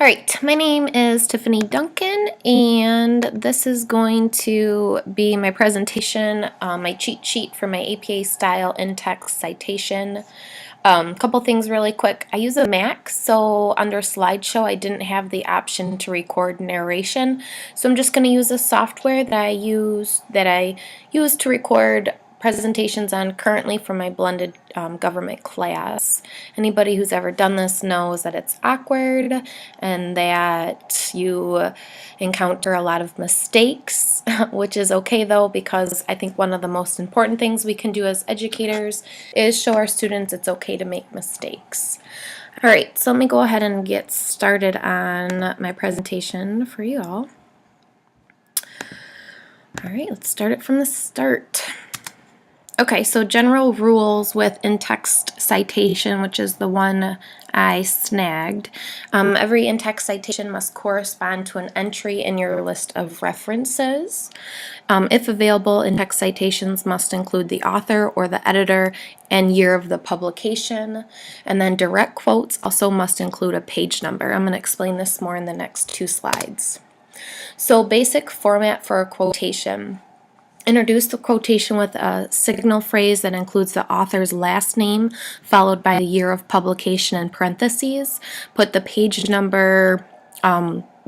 All right, my name is Tiffany Duncan, and this is going to be my presentation, my cheat sheet for my APA style in-text citation. Couple things really quick. I use a Mac, so under slideshow I didn't have the option to record narration, so I'm just going to use a software that I use to record presentations on currently for my blended government class. Anybody who's ever done this knows that it's awkward and that you encounter a lot of mistakes, which is okay though, because I think one of the most important things we can do as educators is show our students it's okay to make mistakes. All right, so let me go ahead and get started on my presentation for you all. All right, let's start it from the start. Okay, so general rules with in-text citation, which is the one I snagged. Every in-text citation must correspond to an entry in your list of references. If available, in-text citations must include the author or the editor and year of the publication. And then direct quotes also must include a page number. I'm going to explain this more in the next 2 slides. So basic format for a quotation. Introduce the quotation with a signal phrase that includes the author's last name followed by the year of publication in parentheses. Put the page number,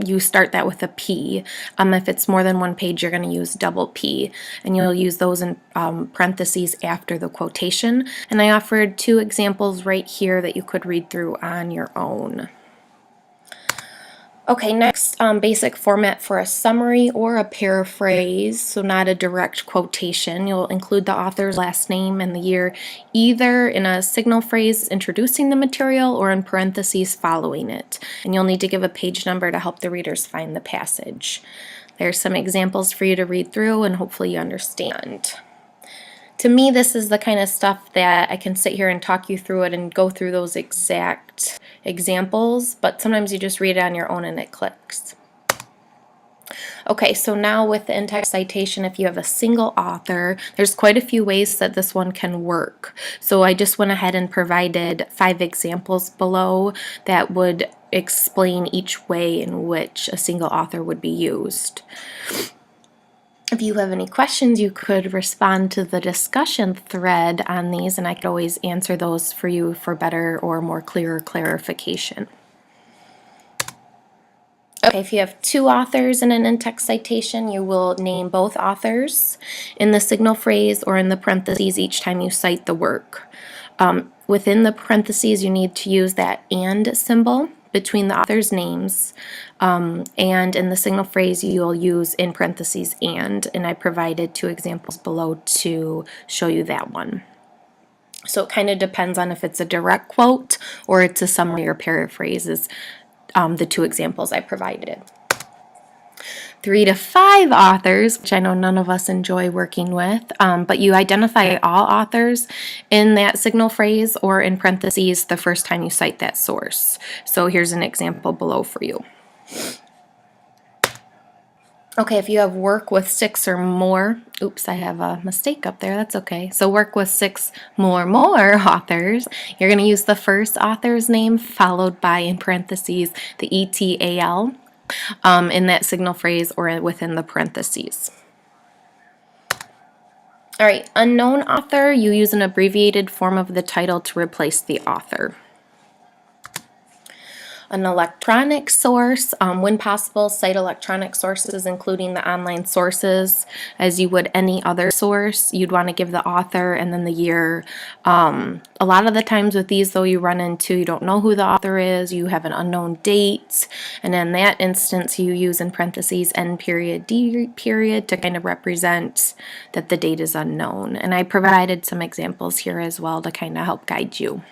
you start that with a P. If it's more than one page, you're going to use double P, and you'll use those in parentheses after the quotation. And I offered 2 examples right here that you could read through on your own. Okay, next, basic format for a summary or a paraphrase, so not a direct quotation. You'll include the author's last name and the year either in a signal phrase introducing the material or in parentheses following it. And you'll need to give a page number to help the readers find the passage. There's some examples for you to read through and hopefully you understand. To me, this is the kind of stuff that I can sit here and talk you through it and go through those exact examples, but sometimes you just read it on your own and it clicks. Okay, so now with the in-text citation, if you have a single author, there's quite a few ways that this one can work. So I just went ahead and provided 5 examples below that would explain each way in which a single author would be used. If you have any questions, you could respond to the discussion thread on these, and I could always answer those for you for better or more clearer clarification. Okay, if you have 2 authors in an in-text citation, you will name both authors in the signal phrase or in the parentheses each time you cite the work. Within the parentheses, you need to use that "and" symbol between the author's names, and in the signal phrase you'll use in parentheses and I provided 2 examples below to show you that one. So it kind of depends on if it's a direct quote or it's a summary or paraphrases, the 2 examples I provided. 3 to 5 authors, which I know none of us enjoy working with, but you identify all authors in that signal phrase or in parentheses the first time you cite that source. So here's an example below for you. Okay, if you have work with 6 or more, oops, I have a mistake up there, that's okay. So work with 6 more authors, you're going to use the first author's name followed by, in parentheses, the ETAL. In that signal phrase or within the parentheses. All right, unknown author, you use an abbreviated form of the title to replace the author. An electronic source, when possible, cite electronic sources, including the online sources, as you would any other source. You'd want to give the author and then the year. A lot of the times with these, though, you run into you don't know who the author is, you have an unknown date, and in that instance, you use in parentheses N period, D period to kind of represent that the date is unknown. And I provided some examples here as well to kind of help guide you.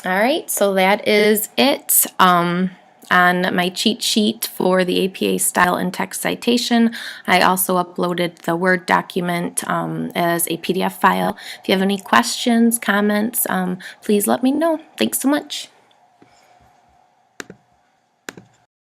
All right, so that is it on my cheat sheet for the APA style in-text citation. I also uploaded the Word document as a PDF file. If you have any questions, comments, please let me know. Thanks so much.